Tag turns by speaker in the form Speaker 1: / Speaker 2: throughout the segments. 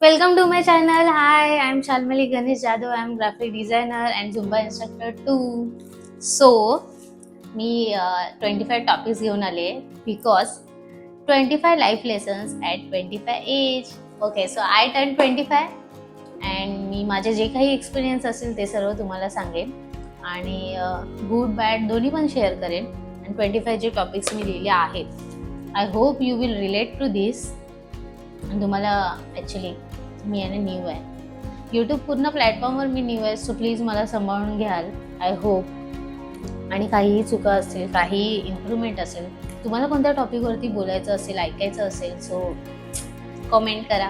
Speaker 1: Welcome to my channel. Hi, I'm Shalmali Ganesh Jadhav. I'm graphic designer and Zumba instructor too. So, me 25 topics घेऊन आले because 25 life lessons at 25 age. Okay, so I turned 25 and मी माझे जे काही experience असेल ते सर्व तुम्हाला सांगेन आणि गुड बॅड दोन्ही पण शेअर करेन. आणि 25 जे टॉपिक्स मी लिहिले आहेत, I hope you will relate to this. आणि तुम्हाला ॲक्च्युली मी आहे ना न्यू आहे, यूट्यूब पूर्ण प्लॅटफॉर्मवर मी न्यू आहे, सो प्लीज मला सांभाळून घ्याल, आय होप. आणि काहीही चुका असतील, काहीही इम्प्रूव्हमेंट असेल, तुम्हाला कोणत्या टॉपिकवरती बोलायचं असेल, ऐकायचं असेल, सो कॉमेंट करा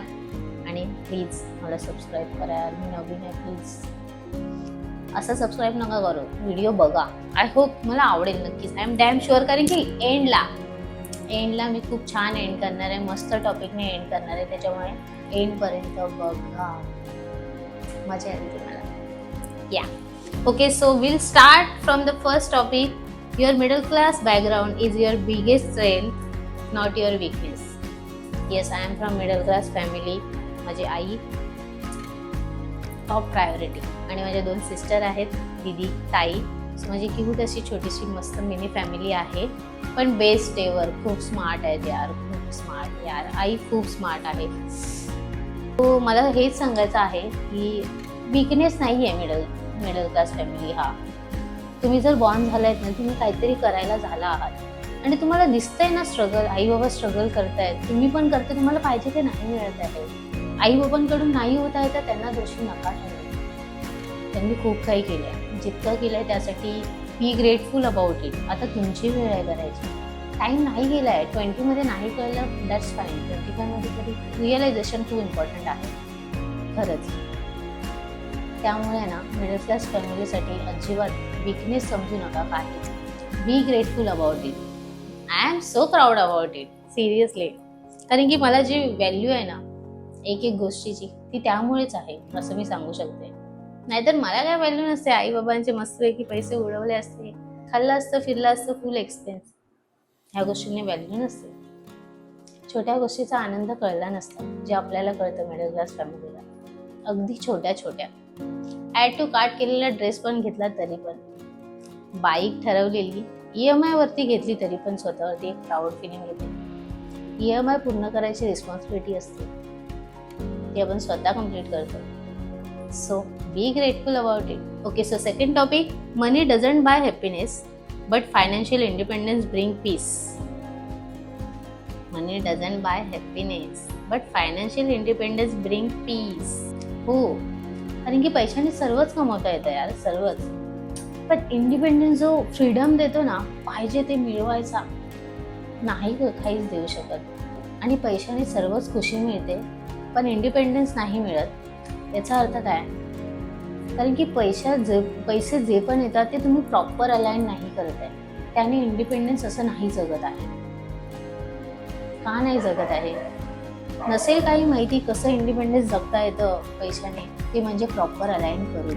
Speaker 1: आणि प्लीज मला सबस्क्राईब करा. मी नवीन आहे, प्लीज असं सबस्क्राईब नका करू, व्हिडिओ बघा. आय होप मला आवडेल नक्कीच. आय एम डॅम शुअर, कारण की एंडला मी खूप छान एंड करणार आहे, मस्त टॉपिकने एंड करणार आहे, त्याच्यामुळे एंडपर्यंत बघा, मजा येईल तुम्हाला. या okay, so will start from the first topic. Your middle class background is your biggest strength, not your weakness. Yes, I am from middle class family. माझी आई टॉप प्रायोरिटी आणि माझ्या 2 सिस्टर आहेत, दीदी, ताई. सो माझी क्यूट अशी छोटीशी मस्त मिनी फॅमिली आहे, पण बेस्ट एवर. खूप स्मार्ट आहेत यार, खूप स्मार्ट यार. आई खूप स्मार्ट आहे. तो मला हेच सांगायचं आहे की वीकनेस नाही आहे मिडल क्लास फॅमिली. हा, तुम्ही जर बॉर्न झालायत ना, तुम्ही काहीतरी करायला झाला आहात आणि तुम्हाला दिसतंय ना स्ट्रगल, आई बाबा स्ट्रगल करतायत, तुम्ही पण करते, तुम्हाला पाहिजे ते नाही मिळत आहे. आई बाबांकडून नाही होत आहे तर त्यांना दोषी नका ठरवू. त्यांनी खूप काही केलंय, जितकं केलंय त्यासाठी बी ग्रेटफुल अबाउट इट. आता तुमची वेळ आहे करायची. टाईम नाही गेला आहे, 20मध्ये नाही कळलं, दॅट्स फाईन. 25मध्ये तरी रिअलायझेशन खूप इम्पॉर्टंट आहे खरंच. त्यामुळे ना मिडल क्लास फॅमिलीसाठी अजिबात वीकनेस समजू नका काही. बी grateful about it. I am so proud about it, seriously. कारण की मला जी व्हॅल्यू आहे ना एक एक गोष्टीची, ती त्यामुळेच आहे असं मी सांगू शकते. नाहीतर मला काय व्हॅल्यू नसते. आई बाबांचे मस्तपैकी पैसे उडवले असते, खाल्लं असतं, फिरलं असतं, फुल एक्सपेन्स. ह्या गोष्टींनी व्हॅल्यू नसते. छोट्या गोष्टीचा आनंद कळला नसता, जे आपल्याला कळतं मिडल क्लास फॅमिलीला. अगदी छोट्या छोट्या ॲड टू कार्ट केलेला ड्रेस पण घेतला तरी पण, बाईक ठरवलेली EMI वरती घेतली तरी पण स्वतःवरती एक प्राऊड फिलिंग येते. EMI पूर्ण करायची रिस्पॉन्सिबिलिटी असते, ती आपण स्वतः कम्प्लीट करतो. So be grateful about it. Okay, so second topic. Money doesn't buy happiness but financial independence bring peace. Money doesn't buy happiness but financial independence bring peace. हो, कारण की पैशाने सर्वच कमवता येतं यार, सर्वच. पण इंडिपेंडन्स जो फ्रीडम देतो ना, पाहिजे ते मिळवायचा, नाही काहीच देऊ शकत. आणि पैशाने सर्वच खुशी मिळते, पण इंडिपेंडन्स नाही मिळत. याचा अर्थ काय? कारण की पैसे जे पण येतात ते तुम्ही प्रॉपर अलाइन नाही करत आहे, त्याने इंडिपेंडन्स असं नाही जगत आहे. का नाही जगत आहे? नसेल काही माहिती कसं इंडिपेंडन्स जगता येतं पैशाने, ते म्हणजे प्रॉपर अलाइन करून.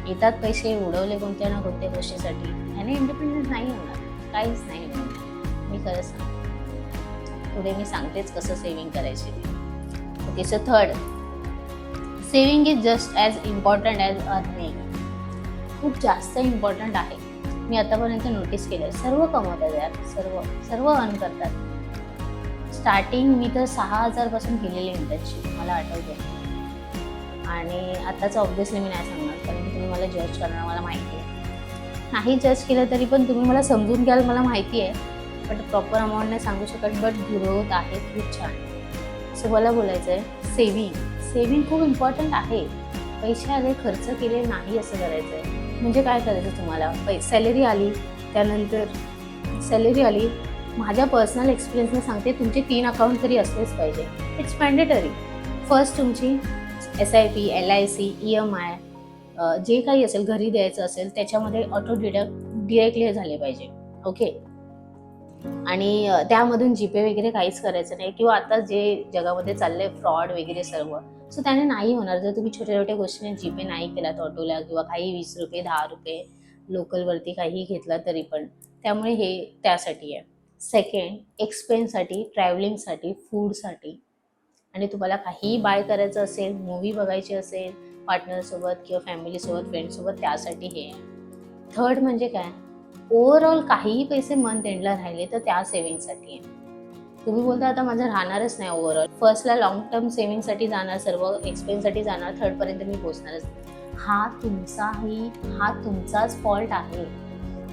Speaker 1: येतात पैसे, उडवले कोणत्या ना कोणत्या गोष्टीसाठी, ह्याने इंडिपेंडन्स नाही होणार, काहीच नाही होणार. मी खरंच सांगते, पुढे मी सांगतेच कसं सेव्हिंग करायची ते. Okay, so third, saving is just as important as earning. खूप जास्त इम्पॉर्टंट आहे. मी आतापर्यंत नोटीस केलं आहे, सर्व कमवतात यार, सर्व अर्न करतात. स्टार्टिंग मी तर 6,000 पासून केलेली इंटर्नशिप, मला आठवते. आणि आताच ऑब्व्हियसली मी नाही सांगणार, कारण की तुम्ही मला जज करणार, मला माहिती आहे. नाही जज केलं तरी पण तुम्ही मला समजून घ्याल, मला माहिती आहे. बट प्रॉपर अमाऊंट नाही सांगू शकत, बट ग्रोथ आहे खूप छान. सो मला बोलायचं आहे, सेव्हिंग खूप इम्पॉर्टंट आहे. पैसे आले, खर्च केले नाही असं करायचं आहे. म्हणजे काय करायचं तुम्हाला? सॅलरी आली, त्यानंतर सॅलरी आली, माझ्या पर्सनल एक्सपिरियन्सने सांगते, तुमचे 3 अकाउंट तरी असलेच पाहिजे. It's mandatory. फर्स्ट तुमची SIP, LIC, EMI, जे काही असेल, घरी द्यायचं असेल त्याच्यामध्ये ऑटो डिरेक्टली झाले पाहिजे. ओके, आणि त्यामधून जीपे वगैरे काहीच करायचं नाही, किंवा आता जे जगामध्ये चाललंय फ्रॉड वगैरे सर्व, सो त्याने नाही होणार. जर तुम्ही छोट्या छोट्या गोष्टीने जीपे नाही केलात ऑटोला, किंवा काही 20 रुपये 10 रुपये लोकलवरती काही घेतला तरी पण, त्यामुळे हे त्यासाठी आहे. सेकंड, एक्सपेन्ससाठी, ट्रॅव्हलिंगसाठी, फूडसाठी. आणि तुम्हाला काहीही बाय करायचं असेल, मूवी बघायची असेल पार्टनरसोबत किंवा फॅमिलीसोबत, फ्रेंडसोबत, त्यासाठी हे आहे. थर्ड म्हणजे काय, ओव्हरऑल काहीही पैसे मंथ एंडला राहिले तर त्या सेव्हिंगसाठी आहे. तुम्ही बोलता आता माझं राहणारच नाही ओव्हरऑल, फर्स्टला लॉंग टर्म सेव्हिंगसाठी जाणार, सर्व एक्सपेन्ससाठी जाणार, थर्डपर्यंत मी पोहोचणारच नाही. हा तुमचाच फॉल्ट आहे.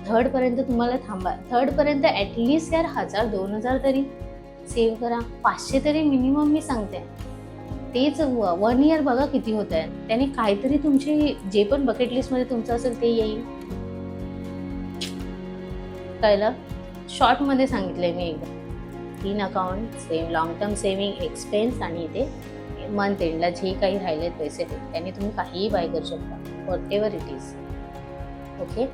Speaker 1: थर्डपर्यंत तुम्हाला थांबा. थर्डपर्यंत ॲटलिस्ट यार 1000-2000 तरी सेव्ह करा. 500 तरी मिनिमम मी सांगते. तेच 1 इयर बघा किती होत आहे. त्याने काहीतरी तुमची जे पण बकेट लिस्टमध्ये तुमचं असेल ते येईल. कळलं? शॉर्टमध्ये सांगितलंय मी एकदा. 3 account, long term saving, expense आणि इथे मंथ एंडला जे काही राहिलेत पैसे त्याने तुम्ही काहीही बाय करू शकता, what ever it is. Okay,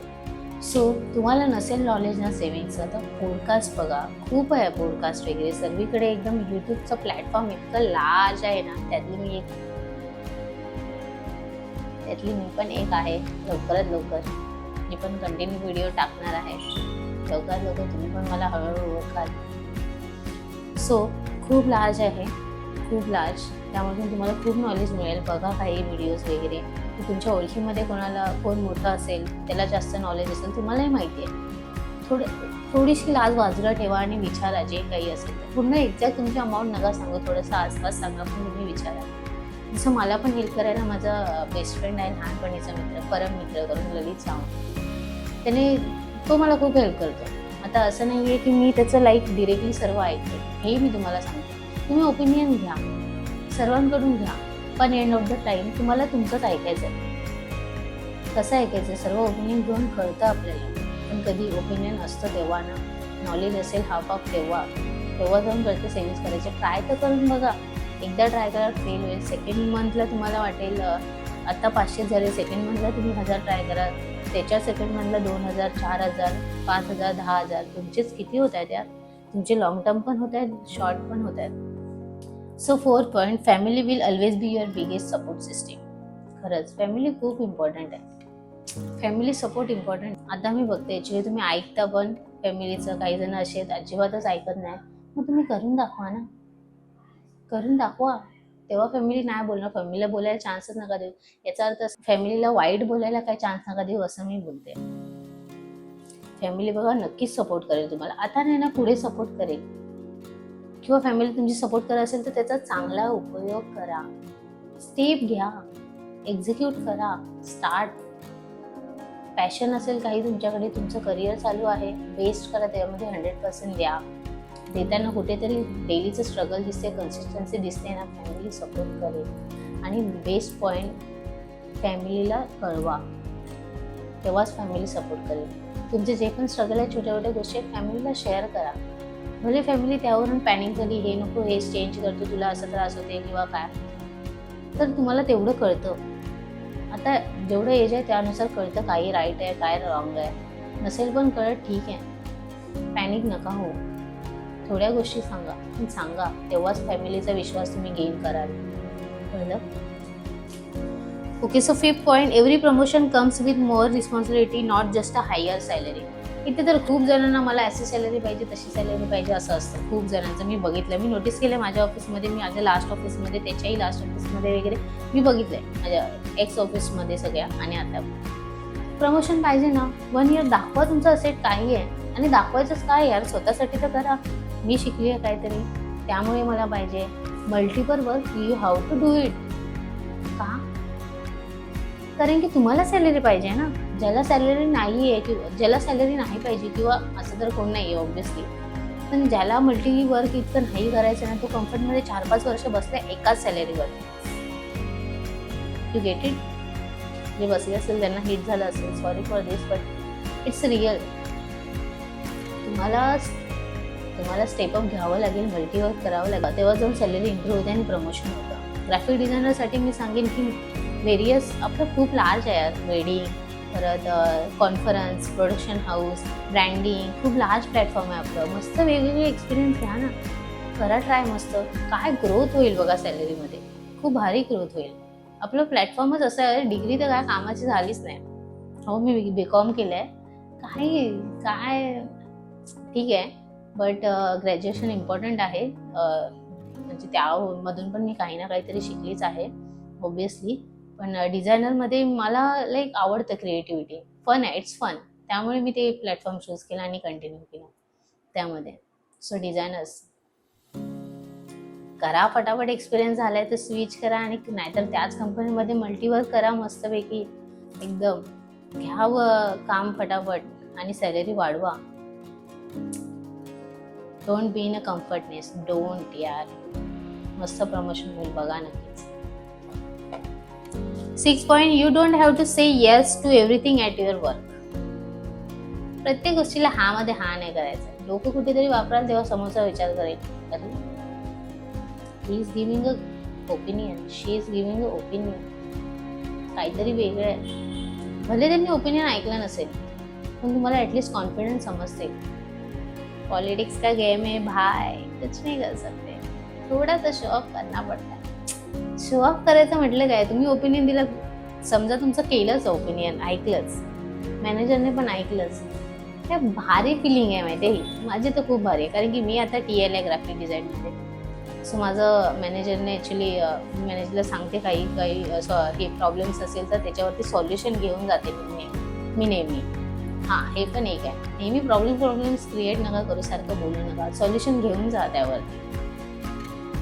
Speaker 1: so तुम्हाला नसेल नॉलेज ना सेव्हिंगचं तर पॉडकास्ट बघा. खूप आहे पॉडकास्ट वगैरे सर्वीकडे. एकदम यूट्यूबचं प्लॅटफॉर्म इतकं लार्ज आहे ना, त्यातली मी पण एक आहे. लवकरात लवकर मी पण कंटिन्यू व्हिडिओ टाकणार आहे. लवकरात लवकर तुम्ही पण मला हळूहळू ओळखाल. सो खूप लार्ज आहे, खूप लार्ज. त्यामधून तुम्हाला खूप नॉलेज मिळेल. बघा काही व्हिडिओज वगैरे. तुमच्या ओळखीमध्ये कोण मोठं असेल, त्याला जास्त नॉलेज असेल, तुम्हालाही माहिती आहे. थोडीशी लाज बाजूला ठेवा आणि विचारा जे काही असेल ते. पूर्ण एक्झॅक्ट तुमची अमाऊंट नका सांगू, थोडंसं आसपास सांगा, पण तुम्ही विचारा. जसं मला पण हेल्प करायला माझा बेस्ट फ्रेंड आहे, लहानपणीचा मित्र, परम मित्र करून ललित सावंत. तो मला खूप हेल्प करतो. आता असं नाही आहे की मी त्याचं डिरेक्टली सर्व ऐकते, हे मी तुम्हाला सांगते. तुम्ही ओपिनियन घ्या, सर्वांकडून घ्या, पण एंड ऑफ द टाईम तुम्हाला तुमचंच ऐकायचं आहे. कसं ऐकायचं, सर्व ओपिनियन घेऊन कळतं आपल्याला, पण कधी ओपिनियन असतं तेव्हा ना, नॉलेज असेल हाफ तेव्हा जाऊन कळतं सेव्हिंग्स करायचे. ट्राय तर करून बघा. एकदा ट्राय करा, फेल होईल. सेकंड मंथला तुम्हाला वाटेल आता 500 झाले, सेकंड मंथला तुम्ही 1000 ट्राय करा, त्याच्या सेकंड मंथला 2000, 4000, 5000, 10000. तुमचेच किती होत आहेत यार. तुमचे लॉंग टर्म पण होत आहेत, शॉर्ट पण होत आहेत. So 4th point, family will always be your biggest support system. खरंच फॅमिली खूप इम्पॉर्टंट आहे. Family support important. आता मी बघते ॲक्च्युली तुम्ही ऐकता पण फॅमिलीचं. काही जण असे आहेत अजिबातच ऐकत नाही. मग तुम्ही करून दाखवा ना, करून दाखवा. तेव्हा फॅमिली नाही बोलणार. फॅमिलीला बोलायला चान्सच नका देऊ. याचा अर्थ फॅमिलीला वाईट बोलायला काही चान्स नका देऊ असं मी बोलते. फॅमिली बघा नक्कीच सपोर्ट करेल तुम्हाला. आता नाही ना, पुढे सपोर्ट करेल. किंवा फॅमिली तुमची सपोर्ट करत असेल तर त्याचा चांगला उपयोग करा. स्टेप घ्या, एक्झिक्यूट करा, स्टार्ट. पॅशन असेल काही तुमच्याकडे, तुमचं करिअर चालू आहे, बेस्ट करा, त्यामध्ये 100% द्या. देताना कुठेतरी डेलीचं स्ट्रगल दिसते, कन्सिस्टन्सी दिसते ना, फॅमिली सपोर्ट करेल. आणि बेस्ट पॉईंट, फॅमिलीला कळवा, तेव्हाच फॅमिली सपोर्ट करेल. तुमचे जे पण स्ट्रगल आहे, छोट्या छोट्या गोष्टी आहेत, फॅमिलीला शेअर करा. भले फॅमिली त्यावरून पॅनिक झाली, हे नको, हे चेंज करतो, तुला असं त्रास होते किंवा काय, तर तुम्हाला तेवढं कळतं. आता जेवढं एज आहे त्यानुसार कळतं काही राईट आहे, काय रॉंग आहे. नसेल पण कळत, ठीक आहे, पॅनिक नका हो. थोड्या गोष्टी सांगा, तेव्हाच फॅमिलीचा विश्वास तुम्ही गेन कराल. कळलं? Okay, so 5th point, every promotion comes with more responsibility, not just a higher salary. इथे तर खूप जणांना मला अशी सॅलरी पाहिजे, तशी सॅलरी पाहिजे असं असतं. खूप जणांचं मी बघितलं, मी नोटीस केलं माझ्या ऑफिसमध्ये, मी माझ्या लास्ट ऑफिसमध्ये, त्याच्याही लास्ट ऑफिसमध्ये वगैरे मी बघितलंय, माझ्या एक्स ऑफिसमध्ये सगळ्या. आणि आता प्रमोशन पाहिजे ना, 1 इयर दाखवा तुमचं असेट काही आहे. आणि दाखवायचंच काय यार, स्वतःसाठी तर करा. मी शिकली आहे काहीतरी, त्यामुळे मला पाहिजे. Multiple work, you have to do it. का? कारण की तुम्हाला सॅलरी पाहिजे ना. ज्याला सॅलरी नाही आहे किंवा ज्याला सॅलरी नाही पाहिजे, किंवा असं तर कोण नाही आहे ऑब्व्हियसली, पण ज्याला मल्टी वर्क इतकं नाही करायचं ना, तो कम्फर्टमध्ये 4-5 वर्ष बसले एकाच सॅलरीवर. You get it? जे बसले असेल त्यांना हिट झालं असेल, sorry for this, but it's real. तुम्हाला स्टेप अप घ्यावं लागेल, मल्टी वर्क करावं लागेल, तेव्हा जाऊन सॅलरी इम्प्रूव्ह होते आणि प्रमोशन होतं. ग्राफिक डिझायनरसाठी मी सांगेन की व्हेरियस, आपलं खूप लार्ज आहे यार. वेडिंग, परत कॉन्फरन्स, प्रोडक्शन हाऊस, ब्रँडिंग, खूप लार्ज प्लॅटफॉर्म आहे आपलं. मस्त वेगवेगळे एक्सपिरियन्स घ्या ना, करा ट्राय. मस्त काय ग्रोथ होईल बघा सॅलरीमध्ये, खूप भारी ग्रोथ होईल. आपलं प्लॅटफॉर्मच असं आहे. डिग्री तर काय कामाची झालीच नाही. हो, मी BCom केलं आहे, काय ठीक आहे, बट ग्रॅज्युएशन इम्पॉर्टंट आहे. म्हणजे त्यामधून पण मी काही ना काहीतरी शिकलीच आहे ऑब्विसली. पण डिझायनरमध्ये मला लाईक आवडतं क्रिएटिव्हिटी, फन आहे, इट्स फन. त्यामुळे मी ते प्लॅटफॉर्म चूज केला आणि कंटिन्यू केला त्यामध्ये. सो डिझायनर्स करा, फटाफट एक्सपिरियन्स झालाय तर स्विच करा, आणि नाहीतर त्याच कंपनीमध्ये मल्टीवर्क करा मस्तपैकी एकदम. घ्यावं काम फटाफट आणि सॅलरी वाढवा. Don't be in a comfortness, don't यार. मस्त प्रमोशन होईल बघा नक्कीच. 6 point, you don't have to say yes to everything at your work. प्रत्येक गोष्टीला हा मध्ये हा नाही करायचं. लोक कुठेतरी वापराल तेव्हा समोरचा विचार करेल, अरे he is giving a opinion, she is giving a opinion, काहीतरी वेगळं आहे. भले त्यांनी ओपिनियन ऐकलं नसेल पण तुम्हाला ॲटलिस्ट कॉन्फिडन्स समजते. पॉलिटिक्स का गेम है भाई, कुछ नहीं कर सकते. थोड़ा सा शो ऑफ करना पडता. शो ऑफ करायचं म्हटलं काय, तुम्ही ओपिनियन दिलं, समजा तुमचं केलंच ओपिनियन, ऐकलंच, मॅनेजरने पण ऐकलंच, काय भारी फिलिंग आहे माहिती आहे. माझी तर खूप भारी आहे, कारण की मी आता TL आहे ग्राफिक डिझाईनमध्ये. सो माझं मॅनेजरने ॲक्च्युली, मॅनेजरला सांगते काही हे प्रॉब्लेम्स असेल तर त्याच्यावरती सॉल्युशन घेऊन जाते मी नेहमी. हां, हे पण एक आहे, नेहमी प्रॉब्लेम्स क्रिएट नका करू, सारखं बोलू नका, सॉल्युशन घेऊन जा त्यावरती.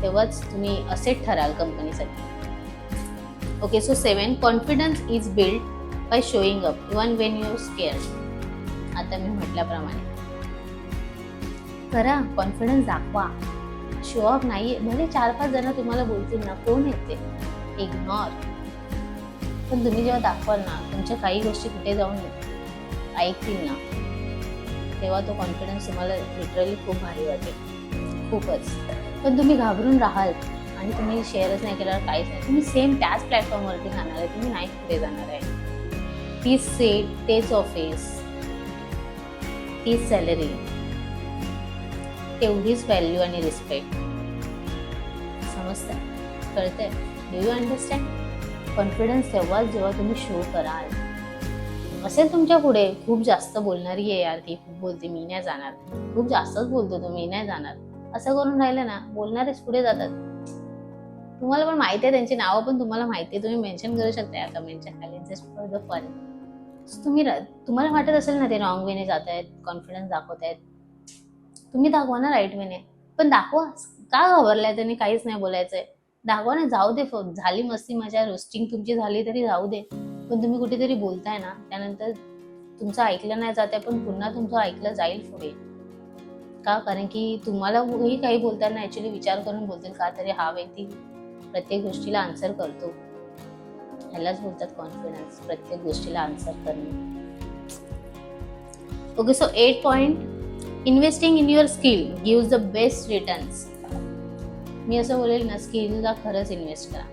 Speaker 1: तेव्हाच तुम्ही असेट ठराल कंपनीसाठी. Okay, so 7, confidence is build by showing up even Wien you scared. आता मी म्हटल्याप्रमाणे करा, कॉन्फिडन्स दाखवा, शो ऑफ नाही. भले 4-5 जण तुम्हाला बोलतील ना, कोण येते, इग्नॉर. पण तुम्ही जेव्हा दाखवाल ना, तुमच्या काही गोष्टी कुठे जाऊन ऐकतील ना, तेव्हा तो कॉन्फिडन्स तुम्हाला लिटरली खूप भारी वाटेल, खूपच. पण तुम्ही घाबरून राहाल आणि तुम्ही शेअरच नाही केल्यावर काहीच नाही, तुम्ही सेम त्याच प्लॅटफॉर्मवरती जाणार आहे, तुम्ही नाही कुठे जाणार आहे. तीच सीट, तेच ऑफिस, तीच सॅलरी, तेवढीच व्हॅल्यू आणि रिस्पेक्ट. समजतंय, कळतंय, डू यू अंडरस्टँड? कॉन्फिडन्स तेव्हाच जेव्हा तुम्ही शो कराल. असेल तुमच्या पुढे खूप जास्त बोलणारी आहे यार, ती खूप बोलते, मी नाही जाणार, खूप जास्तच बोलतो तो, मी नाही जाणार, असं करून राहिलं ना, बोलणारेच पुढे जातात. तुम्हाला पण माहिती आहे, त्यांची नावं पण तुम्हाला माहिती आहे, तुम्ही मेन्शन करू शकता या कमेंटच्या खाली, जस्ट फॉर द फन. तुम्हाला वाटत असेल ना ते रॉंग वेने जात आहेत, कॉन्फिडन्स दाखवत आहेत, तुम्ही दाखवा ना राईट वेने. पण दाखवा, का घाबरलाय त्यांनी, काहीच नाही बोलायचंय, दाखवा ना. जाऊ दे, झाली मस्ती मजा, रोस्टिंग तुमची झाली तरी जाऊ दे, पण तुम्ही कुठेतरी बोलताय ना, त्यानंतर तुमचं ऐकलं नाही जात आहे, पण पुन्हा तुमचं ऐकलं जाईल पुढे. का? कारण की तुम्हाला काही बोलताना ॲक्च्युली विचार करून बोलतील, का तरी हा व्यक्ती प्रत्येक गोष्टीला आन्सर करतो. ह्यालाच बोलतात कॉन्फिडन्स, प्रत्येक गोष्टीला आन्सर करणे. Okay, so 8 point, investing in your skill gives the best returns. मी असं बोलेल ना, स्किलला खरंच इन्व्हेस्ट करा.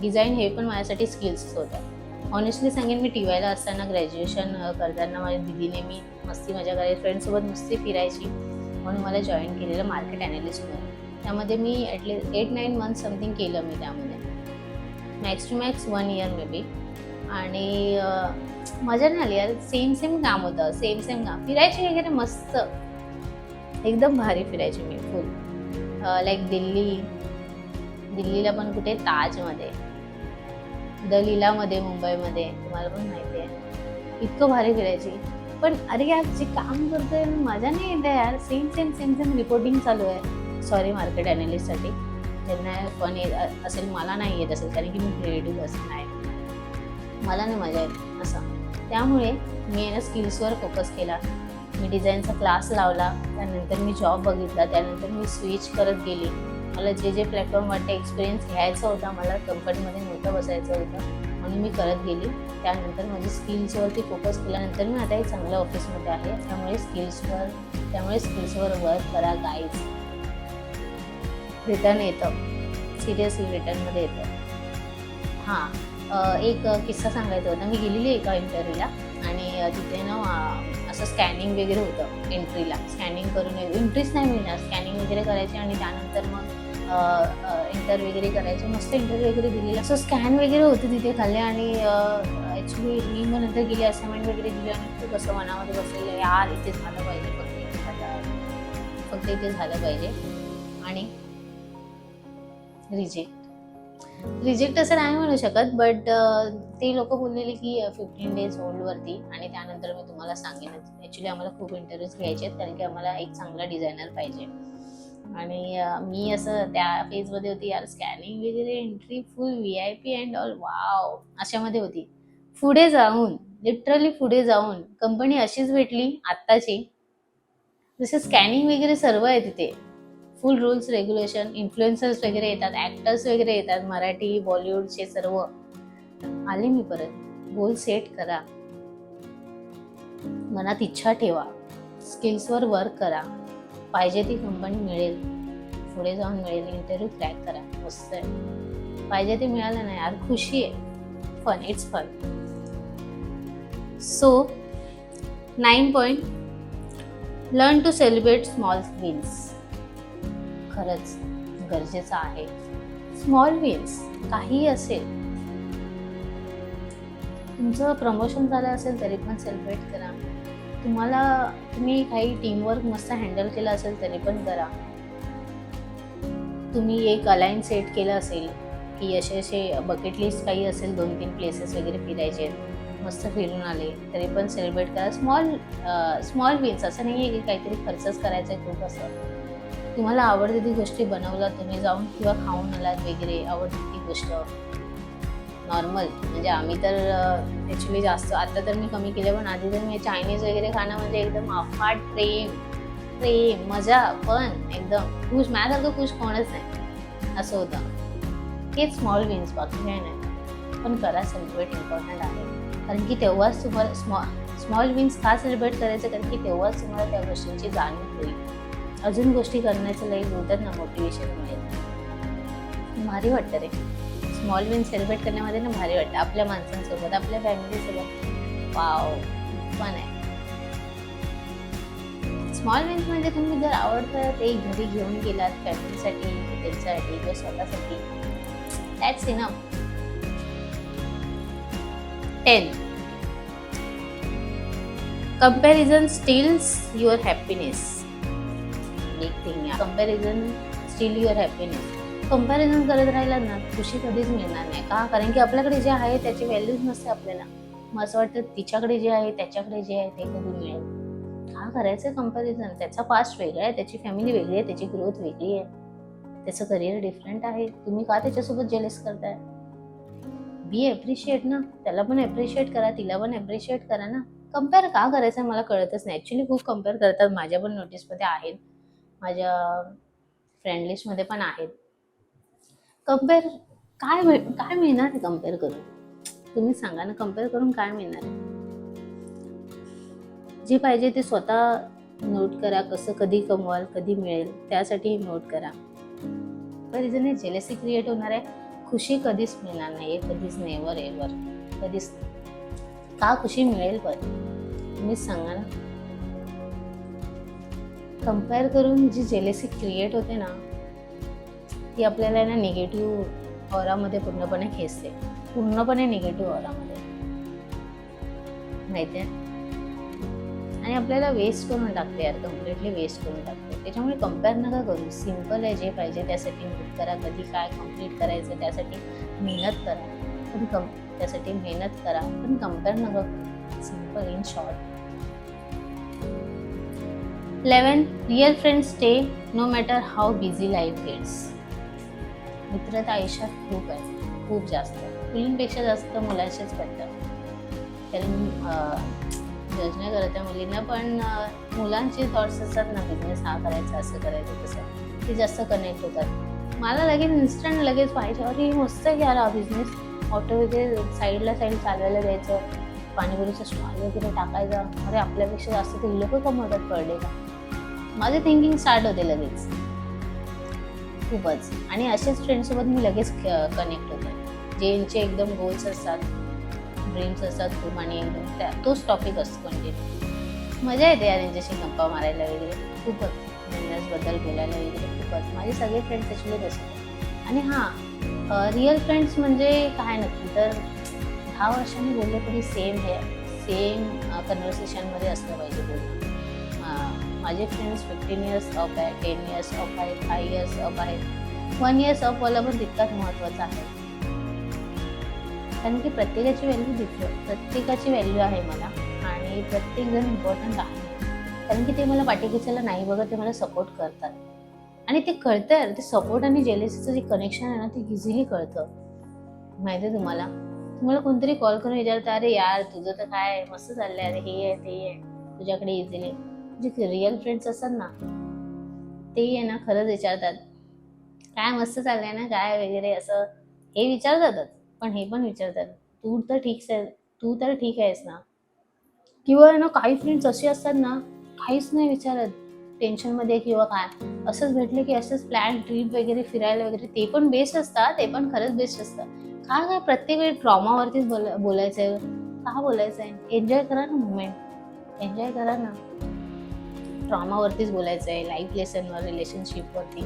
Speaker 1: डिझाईन हे पण माझ्यासाठी स्किल्सच होतं. ऑनेस्टली सांगेन, मी TYला असताना ग्रॅज्युएशन करताना माझ्या दिदीने, मी मस्ती मजा करायची, फ्रेंड्ससोबत मस्ती फिरायची, म्हणून मला जॉईन केलेलं मार्केट ॲनालिस्ट म्हणून. त्यामध्ये मी ॲटलीस्ट 8-9 मंथ समथिंग केलं मी त्यामध्ये, max to max 1 year maybe. आणि मजा नाही आली यार, सेम काम होतं, सेम काम, फिरायची वगैरे मस्त, एकदम भारी फिरायची मी फुल. लाईक दिल्लीला पण कुठे, ताजमध्ये, लीलामध्ये, मुंबईमध्ये, तुम्हाला पण माहिती आहे, इतकं भारी फिरायची. पण अरे यार, जे काम करतोय मजा नाही येते यार, सेम रिपोर्टिंग चालू आहे. सॉरी मार्केट ॲनालिस्टसाठी, ज्यांना पण येत असेल, मला नाही येत असेल, कारण की मी क्रिएटिव्ह असं नाही, मला नाही मजा येत असं. त्यामुळे मी स्किल्सवर फोकस केला. मी डिझाईनचा क्लास लावला, त्यानंतर मी जॉब बघितला, त्यानंतर मी स्विच करत गेली. मला जे प्लॅटफॉर्म वाटते एक्सपिरियन्स घ्यायचा होता, मला कंपनीमध्ये नव्हतं बसायचं होतं, म्हणून मी करत गेली. त्यानंतर माझी स्किल्सवरती फोकस केल्यानंतर मी आता एक चांगल्या ऑफिसमध्ये आहे. त्यामुळे स्किल्सवर वर्क करा गाईज. रिटर्न येतं, सिरियसली रिटर्नमध्ये येतं. हां, एक किस्सा सांगायचा होता. मी गेलेली एका इंटरव्ह्यूला, आणि तिथे ना असं स्कॅनिंग वगैरे होतं एंट्रीला. स्कॅनिंग करून एंट्रीच नाही मिळणार, स्कॅनिंग वगैरे करायची आणि त्यानंतर मग इंटर वगैरे करायचे. मस्त इंटरव्ह्यू वगैरे दिलेला, असं स्कॅन वगैरे होतं तिथे खाली. आणि ॲक्च्युली मी मग नंतर गेली, असाइनमेंट वगैरे दिली, आणि खूप असं मनामध्ये बसलेलं, यार इथे झालं पाहिजे, फक्त इथे झालं पाहिजे. आणि रिजेक्ट असं नाही म्हणू शकत, बट ते लोक बोललेले की 15 डेज होल्डवरती आणि त्यानंतर मी तुम्हाला सांगेन. ॲक्च्युली आम्हाला खूप इंटरव्ह्यूज घ्यायचे आहेत, कारण की आम्हाला एक चांगला डिझायनर पाहिजे. आणि मी असं त्या फेजमध्ये होती यार, स्कॅनिंग वगैरे, entry full VIP and all, wow अशामध्ये होती. पुढे जाऊन, लिटरली पुढे जाऊन कंपनी अशीच भेटली आत्ताची, जसे स्कॅनिंग वगैरे सर्व आहे तिथे. फुल रूल्स रेग्युलेशन, इन्फ्लुएन्सर्स वगैरे येतात, ऍक्टर्स वगैरे येतात, मराठी बॉलिवूडचे सर्व आले. मी परत, गोल सेट करा, मनात इच्छा ठेवा, स्किल्सवर वर्क करा, पाहिजे ती कंपनी मिळेल, पुढे जाऊन मिळेल, इंटरव्ह्यू क्रॅक करा, मस्त आहे. पाहिजे ते मिळालं नाही यार, खुशी आहे, fun, it's fun. So 9 point, learn to celebrate small wins. खरंच गरजेचं आहे. स्मॉल विन्स काही असेल, तुमचं प्रमोशन झालं असेल तरी पण सेलिब्रेट करा. तुम्ही काही टीमवर्क मस्त हँडल केलं असेल तरी पण करा. तुम्ही एक अलाइन सेट केलं असेल की असे बकेट लिस्ट काही असेल, 2-3 प्लेसेस वगैरे फिरायचे, मस्त फिरून आले तरी पण सेलिब्रेट करा. Small wins. असं नाही आहे की काहीतरी खर्चच करायचा आहे खूप. असं तुम्हाला आवडते ती गोष्टी बनवला तुम्ही जाऊन किंवा खाऊन आलात वगैरे, आवडते ती गोष्ट नॉर्मल. म्हणजे आम्ही तर ॲक्च्युली जास्त, आता तर मी कमी केलं, पण आधी तर मी चायनीज वगैरे खाणं म्हणजे एकदम अफाट प्रेम, मजा, पण एकदम खुश, माझ्यासारखं खुश कोणच नाही असं होतं. हेच स्मॉल विन्स, बाकी काही नाही. पण करा सेलिब्रेट, इम्पॉर्टंट आहे. कारण की तेव्हाच तुम्हाला स्मॉल विन्स का सेलिब्रेट करायचं, कारण की तेव्हाच तुम्हाला त्या गोष्टींची जाणीव होईल. अजून गोष्टी करण्याचं लाईक बोलतात ना, मोटिवेशन मिळेल. भारी वाटतं रे स्मॉल विन सेलिब्रेट करण्यामध्ये ना, भारी वाटतं. आपल्या माणसांसोबत, आपल्या फॅमिलीसोबत, वाव, फन आहे. स्मॉल विन्स म्हणजे तुम्ही जर आवडतं ते घरी घेऊन गेलात, फॅमिलीसाठी, त्यांच्यासाठी किंवा स्वतःसाठी, that's enough. 10, comparison steals your happiness. Big thing, comparison steal your happiness. Comparison करत राहिलात ना, खुशी कधीच मिळणार नाही. का? कारण की आपल्याकडे जे आहे त्याची व्हॅल्यूच नसते आपल्याला. मग असं वाटतं तिच्याकडे जे आहे, त्याच्याकडे जे आहे ते कधी मिळेल. का करायचं कंपॅरिझन? त्याचा पास्ट वेगळा आहे, त्याची फॅमिली वेगळी आहे, त्याची ग्रोथ वेगळी आहे, त्याचं करिअर डिफरंट आहे. तुम्ही का त्याच्यासोबत जेलस करताय? बी ॲप्रिशिएट ना, त्याला पण ॲप्रिशिएट करा, तिला पण ॲप्रिशिएट करा ना. कंपेअर का करायचं मला कळतच नाही. ॲक्च्युली खूप कंपेअर करतात, माझ्या पण नोटीसमध्ये आहेत, माझ्या फ्रेंड लिस्टमध्ये पण आहेत. कंपेअर काय मिळणार आहे कंपेअर करून? तुम्ही सांगा ना, कंपेअर करून काय मिळणार आहे? जे पाहिजे ते स्वतः नोट करा, कसं कधी कमवाल, कधी मिळेल, त्यासाठी नोट करा. कंपॅरिझनने जेलसी क्रिएट होणार आहे, खुशी कधीच मिळणार नाही, कधीच, नेव्हर एव्हर, कधीच. का खुशी मिळेल पण तुम्हीच सांगा ना. कंपेअर करून जी जेलसी क्रिएट होते ना, ती आपल्याला ना निगेटिव्ह ऑरामध्ये पूर्णपणे खेचते, पूर्णपणे निगेटिव्ह ऑरामध्ये, माहिती आहे. आणि आपल्याला वेस्ट करून टाकते यार, कम्प्लिटली वेस्ट करून टाकते. त्याच्यामुळे कंपेअर नका करू. सिम्पल आहे, जे पाहिजे त्यासाठी मेहनत करा, कधी काय कम्प्लीट करायचं त्यासाठी मेहनत करा, त्यासाठी मेहनत करा, पण कंपेअर नका करू. Simple, in short. 11, real friends stay no matter how busy life gets. मित्र तर आयुष्यात खूप आहे, खूप जास्त, मुलींपेक्षा जास्त मुलांशीच भेटतात. कारण जज नाही करत आहे मुलींना, पण मुलांचे थॉट्स असतात ना, बिझनेस हा करायचा, असं करायचं, तसं, ते जास्त कनेक्ट होतात. मला लगेच इन्स्टंट लगेच पाहिजे, अरे मस्त आहे यार हा बिझनेस, ऑटो वगैरे साईड चालवायला द्यायचं, पाणीपुरीचा स्टॉल वगैरे टाकायचा, अरे आपल्यापेक्षा जास्त ते लोक कमवतात कळले का. माझे थिंकिंग स्टार्ट होते लगेच, खूपच. आणि असेच फ्रेंड्ससोबत मी लगेच कनेक्ट होते, ज्यांचे एकदम गोल्स असतात, ड्रीम्स असतात खूप, आणि एकदम तोच टॉपिक असतो कंटिन्यू. मजा येते यार त्यांच्याशी गप्पा मारायला वगैरे, खूपच, बिझनेसबद्दल बोलायला वगैरे खूपच. माझे सगळे फ्रेंड्स ॲक्च्युली असतात. आणि हां, रिअल फ्रेंड्स म्हणजे काय नक्की तर 10 वर्षांनी बोलले तरी सेम कन्व्हर्सेशनमध्ये असलं पाहिजे बोलणं. माझे फ्रेंड्स 15 इयर्स अप आहे, 10 इयर्स अप आहेत, 5 इयर्स अप आहेत, 1 इयर ऑफवाला पण तितकाच महत्त्वाचा आहे, कारण की प्रत्येकाची व्हॅल्यू आहे मला, आणि प्रत्येकजण इम्पॉर्टंट आहे. कारण की ते मला पाठीखिचायला नाही बघत, ते मला सपोर्ट करतात. आणि ते कळतं, ते सपोर्ट आणि जेलसीचं जे कनेक्शन आहे ना, ते इझिली कळतं. माहिती आहे तुम्हाला कोणतरी कॉल करून विचारतं, अरे यार तुझं तर काय मस्त चाललंय, अरे हे आहे ते आहे, तुझ्याकडे इझिली. जे रिअल फ्रेंड्स असतात ना, ते आहे ना खरंच विचारतात, काय मस्त चाललंय ना, काय वगैरे असं हे विचारतातच. पण हे पण विचारतात, तू तर ठीक आहेस ना. किंवा ना काही फ्रेंड्स असे असतात ना, काहीच नाही विचारत टेन्शनमध्ये किंवा काय, असंच भेटले की असंच प्लॅन ट्रिप वगैरे फिरायला वगैरे, ते पण बेस्ट असतात, ते पण खरंच बेस्ट असतं. काय प्रत्येक वेळी ट्रॉमावरतीच बोलायचंय, का बोलायचंय? एन्जॉय करा ना मुमेंट, एन्जॉय करा ना. ट्रॉमावरतीच बोलायचंय, लाईफ लेसनवर, रिलेशनशिपवरती.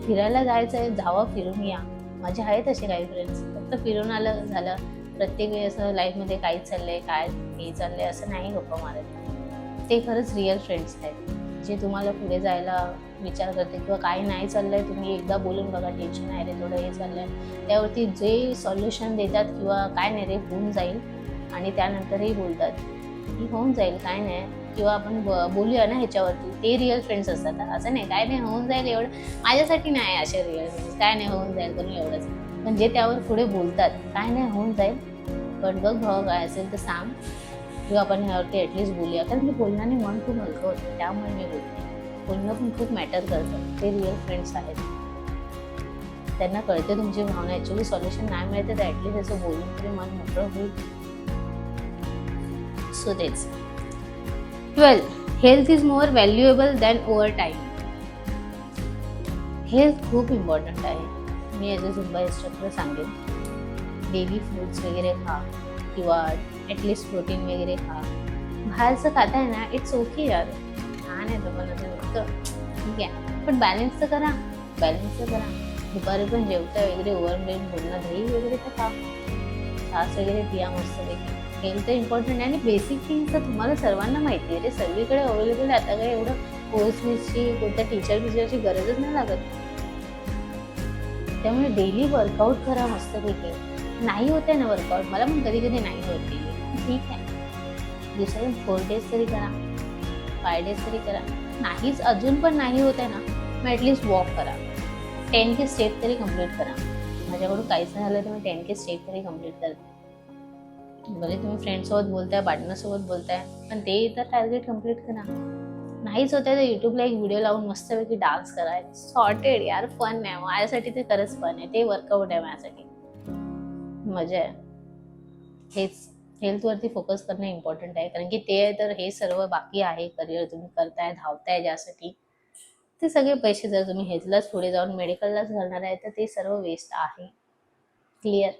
Speaker 1: फिरायला जायचंय, जावा फिरून या. माझे आहेत असे काही फ्रेंड्स, फक्त फिरून आलं झालं. प्रत्येक वेळी असं लाईफमध्ये काय चाललंय, काय हे चाललंय असं नाही गप्पा मारत. ते खरंच रिअल फ्रेंड्स आहेत, जे तुम्हाला पुढे जायला विचार करते, किंवा काही नाही चाललंय तुम्ही एकदा बोलून बघा, टेन्शन आहे रे थोडं, हे चाललंय, त्यावरती जे सॉल्युशन देतात, किंवा काय नाही रे होऊन जाईल, आणि त्यानंतरही बोलतात की होऊन जाईल, काय नाही, किंवा आपण बोलूया ना ह्याच्यावरती. ते रिअल फ्रेंड्स असतात. असं नाही काय नाही होऊन जाईल एवढं, माझ्यासाठी नाही असे रिअल फ्रेंड्स, काय नाही होऊन जाईल करून एवढंच. पण जे त्यावर पुढे बोलतात, काय नाही होऊन जाईल, पण बघ भाऊ काय असेल तर सांग, किंवा आपण ह्यावरती ॲटलिस्ट बोलूया. कारण की बोलण्याने मन खूप हलकं होतं, त्यामुळे मी बोलते. बोलणं पण खूप मॅटर करतं. ते रिअल फ्रेंड्स आहेत, त्यांना कळते तुमची भावना. ॲक्च्युली सॉल्युशन नाही मिळते तर ॲटलिस्ट त्याचं बोलून तरी मन मोकळं होईल. सो तेच. 12. Health is more valuable than over time. Health खूप इम्पॉर्टंट आहे. मी ॲज अ झुंबा इन्स्ट्रक्टर सांगेन, डेली फ्रूट्स वगैरे खा, किंवा ॲटलिस्ट प्रोटीन वगैरे खा. बाहेरचं खाताय ना, इट्स ओके यार, छान आहे तुम्हाला तर ठीक आहे, पण बॅलन्स तर करा. दुपारी पण जेवता वगैरे ओव्हरब्रेन बोलणं, दही वगैरे तर खा, छास वगैरे पिया मस्तपैकी. हेल्थ तर इम्पॉर्टंट आहे, आणि बेसिक थिंग्स तर तुम्हाला सर्वांना माहिती आहे रे, सगळीकडे अवेलेबल आहे. आता काय एवढं कोर्सची, कोणत्या टीचरची गरजच नाही लागत. त्यामुळे डेली वर्कआउट करा मस्तपैकी. नाही होत आहे ना वर्कआउट, मला पण कधी कधी नाही होत, ठीक आहे, दिवसातून 4 डेज तरी करा, 5 डेज तरी करा. नाहीच, अजून पण नाही होत आहे ना, मग ॲटलिस्ट वॉक करा, 10K स्टेप तरी कम्प्लीट करा. माझ्याकडून काहीच नाही झालं तर मी 10K स्टेप तरी कम्प्लीट करते. भले तुम्ही फ्रेंडसोबत बोलताय, पार्टनरसोबत बोलताय, पण ते तर टार्गेट कम्प्लीट करा. नाहीच होत आहे तर युट्यूबला एक व्हिडिओ लावून मस्तपैकी डान्स करा, सॉर्टेड यार, फन आहे माझ्यासाठी, ते खरंच फन आहे, ते वर्कआउट आहे माझ्यासाठी, मजा आहे. हेच हेल्थवरती फोकस करणं इम्पॉर्टंट आहे, कारण की ते तर हे सर्व बाकी आहे. करिअर तुम्ही करताय, धावताय ज्यासाठी, ते सगळे पैसे जर तुम्ही हेल्थलाच पुढे जाऊन मेडिकललाच घालणार आहे तर ते सर्व वेस्ट आहे. क्लिअर.